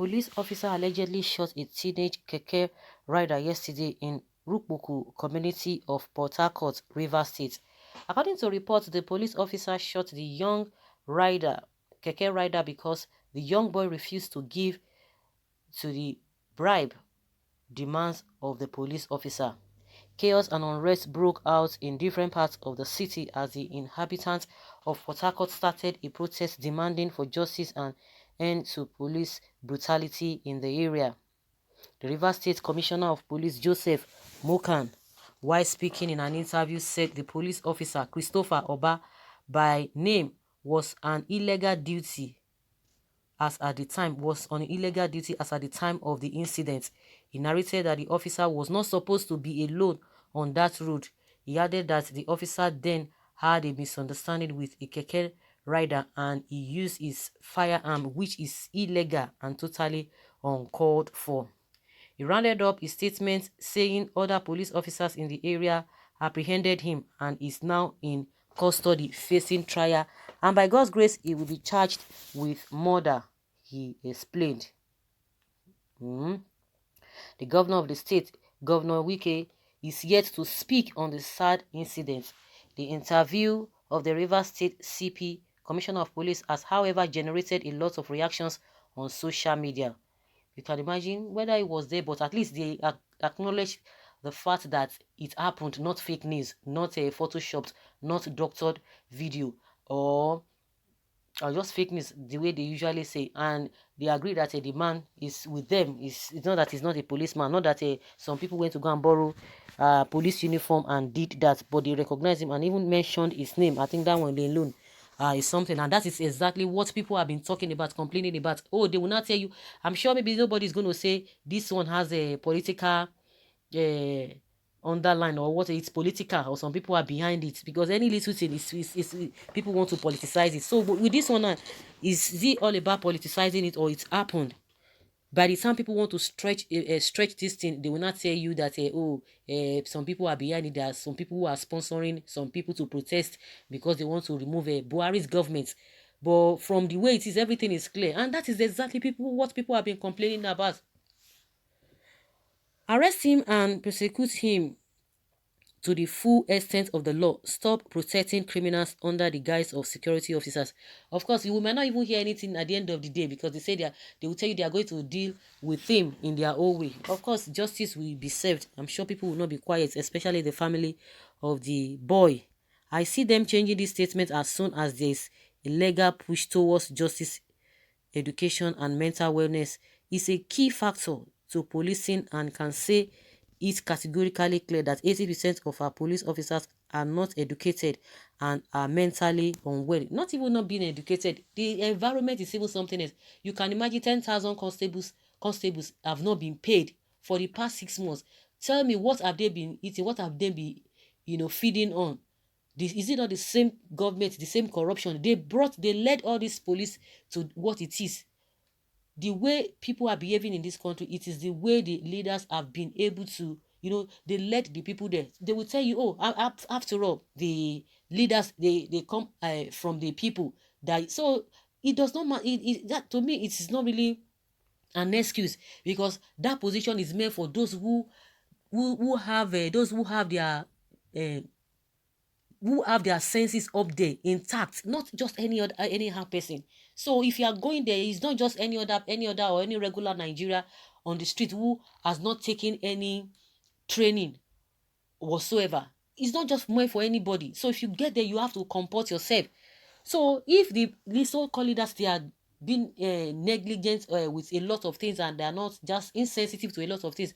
police officer allegedly shot a teenage keke rider yesterday in Rukbuku community of Port Harcourt, Rivers State. According to reports, the police officer shot the young keke rider, because the young boy refused to give to the bribe demands of the police officer. Chaos and unrest broke out in different parts of the city as the inhabitants of Port Harcourt started a protest demanding for justice and end to police brutality in the area. The Rivers State Commissioner of Police, Joseph Mokan, while speaking in an interview, said the police officer, Christopher Oba, by name, was on illegal duty as at the time of the incident. He narrated that the officer was not supposed to be alone on that road. He added that the officer then had a misunderstanding with a keke rider and he used his firearm, which is illegal and totally uncalled for. He rounded up his statement saying other police officers in the area apprehended him and is now in custody facing trial, and by God's grace he will be charged with murder, he explained. The governor of the state, Governor Wike, is yet to speak on the sad incident. The interview of the Rivers State CP, Commissioner of Police, has however generated a lot of reactions on social media. You can imagine whether it was there, but at least they acknowledge the fact that it happened, not fake news, not a photoshopped, not doctored video, or just fake news, the way they usually say. And they agree that the man is with them. It's not that he's not a policeman, not that some people went to go and borrow police uniform and did that, but they recognize him and even mentioned his name. I think that one alone is something, and that is exactly what people have been talking about, complaining about. Oh, they will not tell you. I'm sure maybe nobody's going to say this one has a political underline or what, it's political, or some people are behind it, because any little thing is people want to politicize it. So with this one, is it all about politicizing it, or it's happened? By the time people want to stretch this thing, they will not tell you that some people are behind it. There are some people who are sponsoring some people to protest because they want to remove Buhari's government. But from the way it is, everything is clear, and that is exactly what people have been complaining about. Arrest him and prosecute him to the full extent of the law. Stop protecting criminals under the guise of security officers. Of course, you might not even hear anything at the end of the day, because they say they will tell you they are going to deal with him in their own way. Of course, justice will be served. I'm sure people will not be quiet, especially the family of the boy. I see them changing this statement as soon as there is a legal push towards justice, education, and mental wellness. Is a key factor to policing, and can say it's categorically clear that 80% of our police officers are not educated and are mentally unwell. Not even not being educated. The environment is even something else. You can imagine 10,000 constables have not been paid for the past 6 months. Tell me, what have they been eating? What have they been, feeding on? Is it not the same government, the same corruption? They led all this police to what it is. The way people are behaving in this country, it is the way the leaders have been able to, they let the people there. They will tell you, oh, after all, the leaders, they come from the people. So it does not matter. That, to me, it is not really an excuse, because that position is meant for those who have their senses up there intact, not just anyhow person. So if you are going there, it's not just any other or any regular Nigeria on the street who has not taken any training whatsoever. It's not just meant for anybody. So if you get there, you have to comport yourself. So if the so-called leaders, they are being negligent with a lot of things, and they are not just insensitive to a lot of things,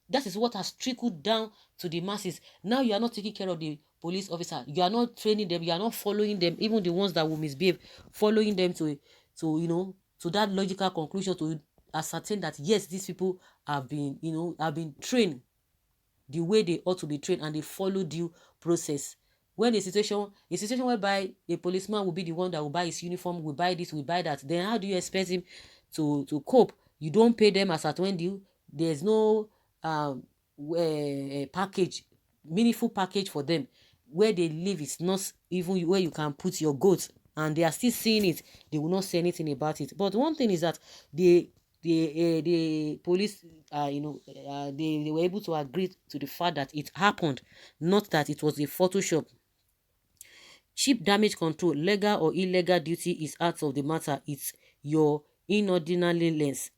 that is what has trickled down to the masses. Now you are not taking care of the police officer. You are not training them. You are not following them. Even the ones that will misbehave, following them to that logical conclusion, to ascertain that yes, these people have been trained the way they ought to be trained, and they follow due process. When a situation whereby a policeman will be the one that will buy his uniform, will buy this, will buy that, then how do you expect him to cope? You don't pay them as at when due. There's no package, meaningful package for them. Where they live is not even where you can put your goats, and they are still seeing it. They will not say anything about it. But one thing is that the police, they were able to agree to the fact that it happened, not that it was a Photoshop. Cheap damage control, legal or illegal duty is out of the matter. It's your inordinariness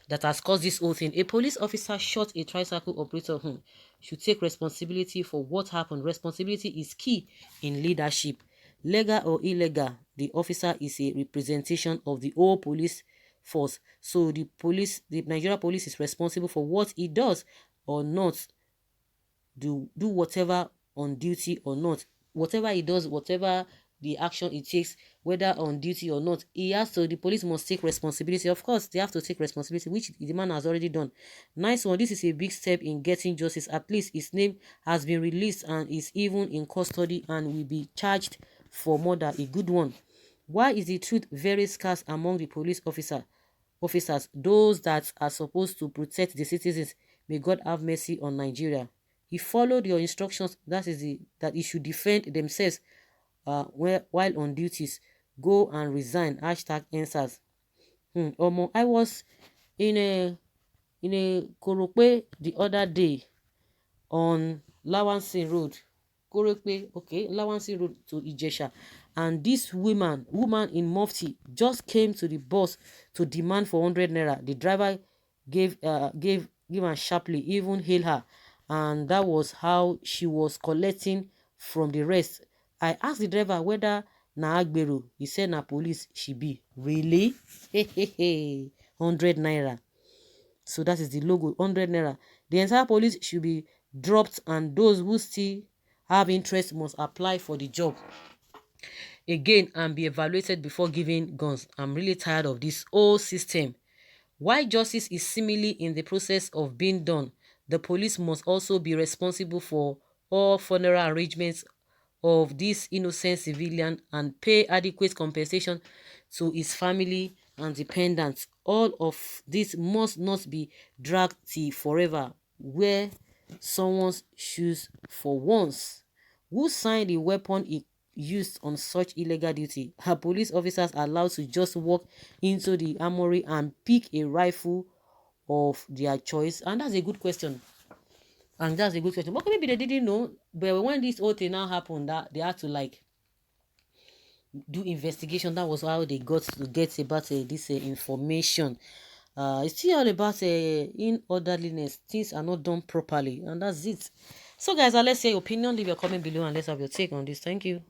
that has caused this whole thing. A police officer shot a tricycle operator who should take responsibility for what happened. Responsibility is key in leadership. Legal or illegal, the officer is a representation of the whole police force. So the Nigeria police is responsible for what it does or not do whatever on duty or not. Whatever he does, whatever the action it takes, whether on duty or not, the police must take responsibility. Of course, they have to take responsibility, which the man has already done. Nice one. This is a big step in getting justice. At least his name has been released and is even in custody and will be charged for murder. A good one. Why is the truth very scarce among the police officers, those that are supposed to protect the citizens? May God have mercy on Nigeria. He followed your instructions. That he should defend themselves while on duties. Go and resign. Hashtag answers. I was in a Korope the other day on Lawansi Road. Korope, okay, Lawansi Road to Ijesha. And this woman in Mufti just came to the bus to demand for 100 naira. The driver gave her sharply, even hailed her. And that was how she was collecting from the rest. I asked the driver whether na Agbero. He said na police she be. Really? 100 naira. So that is the logo, 100 naira. The entire police should be dropped and those who still have interest must apply for the job again and be evaluated before giving guns. I'm really tired of this whole system. While justice is seemingly in the process of being done, the police must also be responsible for all funeral arrangements of this innocent civilian and pay adequate compensation to his family and dependents. All of this must not be dragged till forever. Wear someone's shoes for once. Who signed the weapon he used on such illegal duty? Are police officers allowed to just walk into the armory and pick a rifle of their choice? And that's a good question. But maybe they didn't know. But when this whole thing now happened, that they had to like do investigation. That was how they got to get about this information. It's still all about inorderliness. Things are not done properly, and that's it. So, guys, let's hear your opinion. Leave your comment below and let's have your take on this. Thank you.